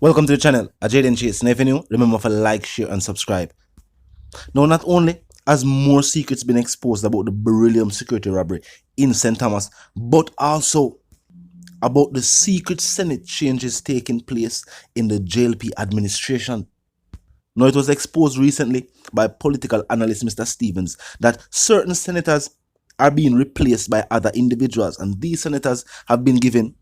Welcome to the channel, Jaden Chase. Now if you're new, remember to like, share and subscribe. Now not only has more secrets been exposed about the Beryllium security robbery in St. Thomas, but also about the secret Senate changes taking place in the JLP administration. Now it was exposed recently by political analyst Mr. Stevens that certain senators are being replaced by other individuals, and these senators have been given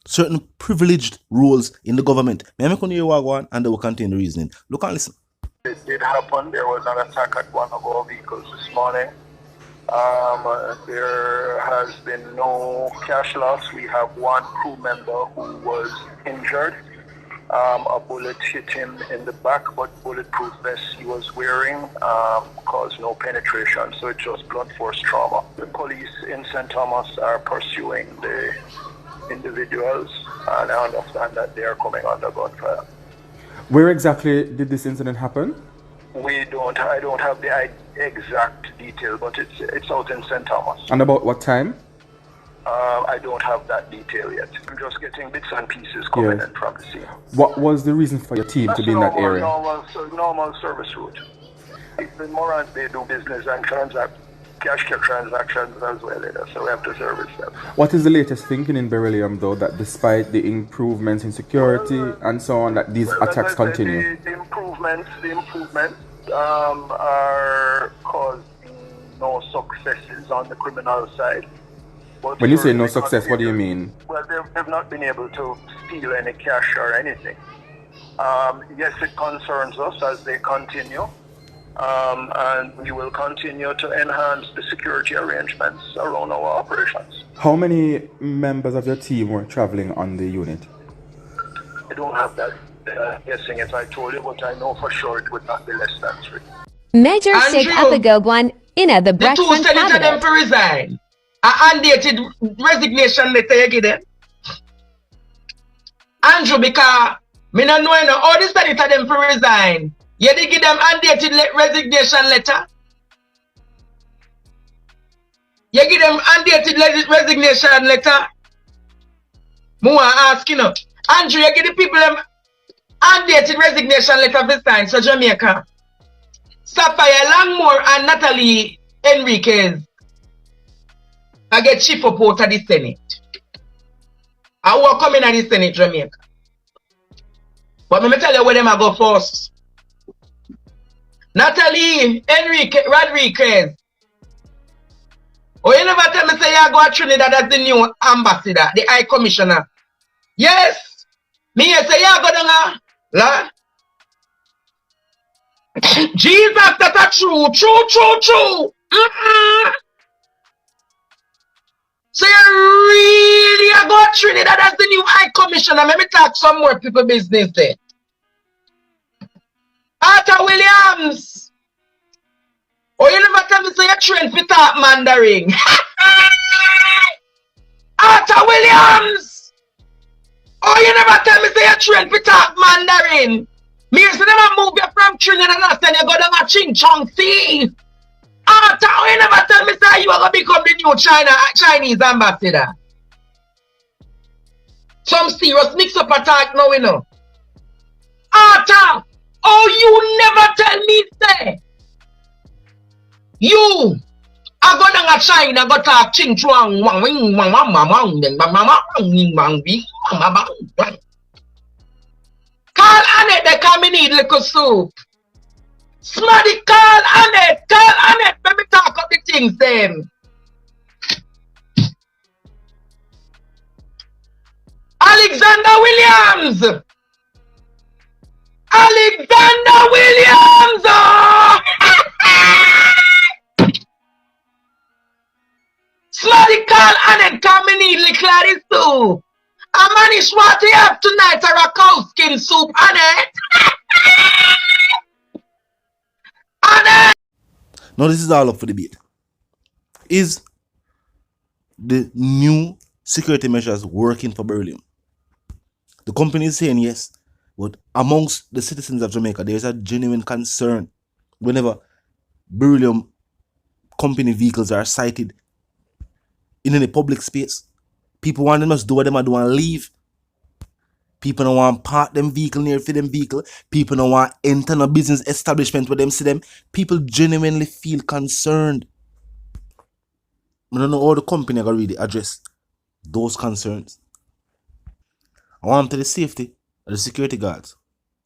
certain privileged roles in the government. May I make you one and they will contain the reasoning. Look and listen. It did happen. There was an attack at one of our vehicles this morning. There has been no cash loss. We have one crew member who was injured. A bullet hit him in the back, but bulletproof vest he was wearing caused no penetration, so it was blunt force trauma. The police in St. Thomas are pursuing the individuals, and I understand that they are coming under gunfire. Where exactly did this incident happen? I don't have the exact detail, but it's out in St. Thomas. And about what time? I don't have that detail yet. I'm just getting bits and pieces coming in from the scene. What was the reason for your team to be in that area? Normal service route. In Morant, they do business and cash transactions as well, so we have to service them. What is the latest thinking in Beryllium, though, that despite the improvements in security and so on, that these attacks continue? The improvements are causing no successes on the criminal side. But when you say no success, what do you mean? Well, they've not been able to steal any cash or anything. Yes, it concerns us as they continue. And we will continue to enhance the security arrangements around our operations. How many members of your team were traveling on the unit? I don't have that guessing if I told you, but I know for sure it would not be less than 3. Major Sig Epigogwan in the breakfast the two senators them to resign. A undated resignation letter you give them. Andrew, because me not know all the senators them to resign. You did give them undated resignation letter? You give them undated resignation letter? I want to ask you. Andrew, you give the people them undated resignation letter this time, so Jamaica. Sapphire Langmore and Natalie Enriquez I get chief up out of the Senate. I will come in at the Senate, Jamaica. But let me tell you where them I go first. Natalie Rodriguez. Oh, you never tell me say you go to Trinidad as the new ambassador, the High Commissioner. Yes. Me say you go down la. Jesus, that's true. So you really are going to Trinidad as the new High Commissioner. Let me talk some more people business there. Arthur Williams. Oh, you never tell me say you train for talk Mandarin. Arthur Williams. Oh, you never tell me say you train for talk Mandarin. Me say them move you from Trinidad and then you go down a Ching Chong Sea. Arthur, you never tell me say you are going to become the new Chinese ambassador. Some serious mix-up attack now, you know. Arthur, oh, you never tell me say you are going to China, go talk Ching Chuang, Call Annette, they come in need little soup. Smarty, call Annette, let me talk up the things then. Alexander Williams! Oh! Smarty, call Annette, come in need little soup. I manage what you have tonight, a cow skin soup, Annette. Now this is all up for debate. Is the new security measures working for Beryllium? The company is saying yes, but amongst the citizens of Jamaica, there is a genuine concern whenever Beryllium company vehicles are sighted in any public space. People want them to do what they do and leave. People don't want park them vehicle near for them vehicle. People don't want enter a business establishment where them see them. People genuinely feel concerned. I don't know how the company are really address those concerns. I want to the safety of the security guards.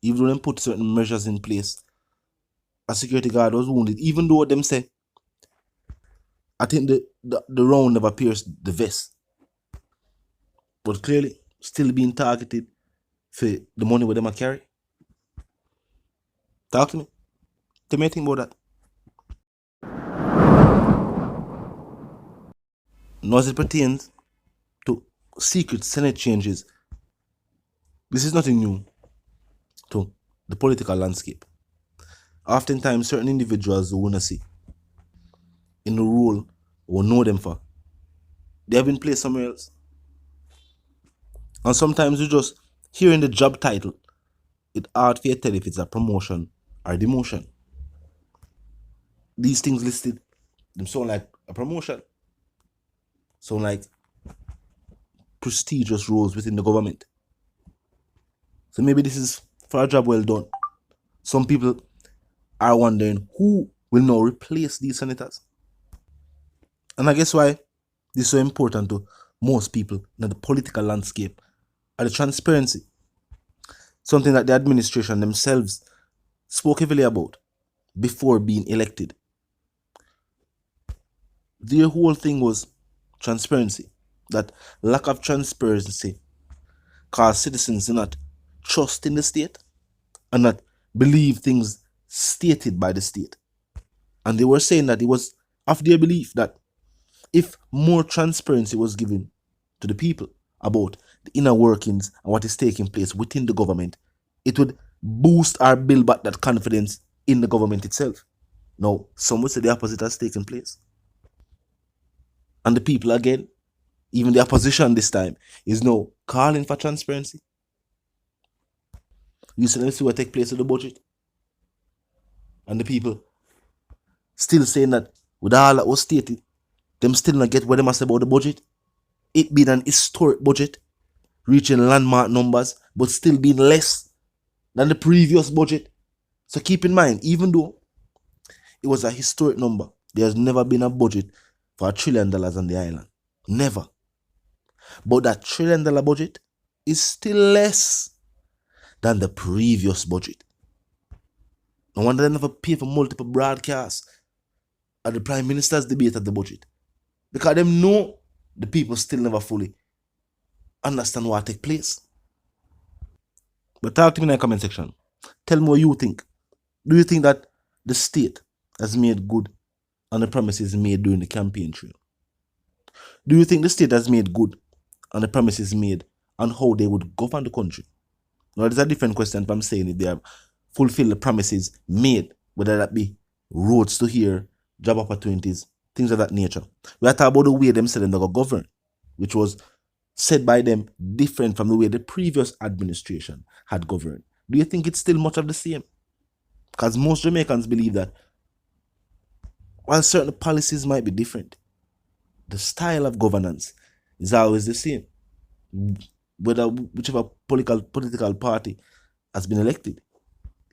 Even though them put certain measures in place, a security guard was wounded. Even though them say, I think the round never pierced the vest. But clearly, still being targeted for the money where them a carry. Talk to me. Tell me anything about that. Now as it pertains to secret Senate changes, this is nothing new to the political landscape. Oftentimes, certain individuals who want to see in the role or know them for, they have been placed somewhere else. And sometimes you just hearing the job title, it's hard for you to tell if it's a promotion or demotion. These things listed, them sound like a promotion. Sound like prestigious roles within the government. So maybe this is for a job well done. Some people are wondering who will now replace these senators. And I guess why this is so important to most people in the political landscape are the transparency. Something that the administration themselves spoke heavily about before being elected. Their whole thing was transparency. That lack of transparency caused citizens to not trust in the state and not believe things stated by the state. And they were saying that it was of their belief that if more transparency was given to the people about the inner workings and what is taking place within the government, it would boost or build back that confidence in the government itself. Now, some would say the opposite has taken place. And the people again, even the opposition this time, is now calling for transparency. You see what take place with the budget. And the people still saying that with all that was stated, them still not get what they must say about the budget. It being an historic budget, reaching landmark numbers, but still being less than the previous budget. So keep in mind, even though it was a historic number, there has never been a budget for $1 trillion on the island. Never. But that $1 trillion budget is still less than the previous budget. No wonder they never pay for multiple broadcasts at the Prime Minister's debate at the budget. Because them know the people still never fully understand what take place. But talk to me in the comment section. Tell me what you think. Do you think that the state has made good on the promises made during the campaign trail? Do you think the state has made good on the promises made on how they would govern the country? Now, there's a different question from saying if they have fulfilled the promises made, whether that be roads to here, job opportunities, things of that nature. We are talking about the way them said them they got govern, which was said by them different from the way the previous administration had governed. Do you think it's still much of the same? Because most Jamaicans believe that while certain policies might be different, the style of governance is always the same. Whichever political party has been elected,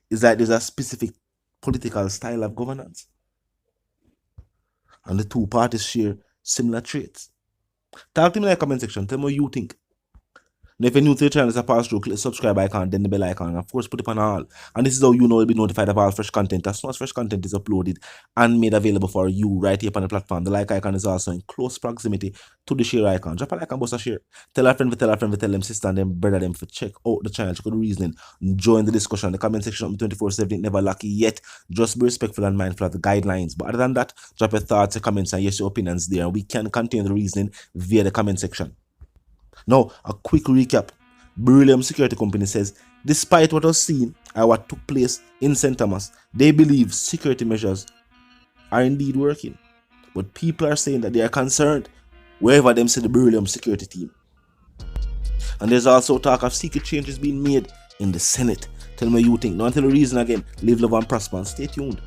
is that there's a specific political style of governance. And the two parties share similar traits. Talk to me in the comment section. Tell me what you think. And if you're new to the channel, it's a pass through, click the subscribe icon, then the bell icon, and of course put it on all. And this is how you know you'll be notified of all fresh content. As soon as fresh content is uploaded and made available for you right here on the platform, the like icon is also in close proximity to the share icon. Drop a like and bust a share. Tell a friend, tell them sister and them brother them for check out the channel, check out the reasoning, join the discussion. The comment section 24/7 never lucky yet. Just be respectful and mindful of the guidelines. But other than that, drop your thoughts, your comments, and yes, your opinions there. And we can continue the reasoning via the comment section. Now, a quick recap. Beryllium Security Company says, despite what was seen and what took place in St. Thomas, they believe security measures are indeed working. But people are saying that they are concerned wherever them see the Beryllium security team. And there's also talk of secret changes being made in the Senate. Tell me what you think. Now until the reason again, live, love, and prosper, and stay tuned.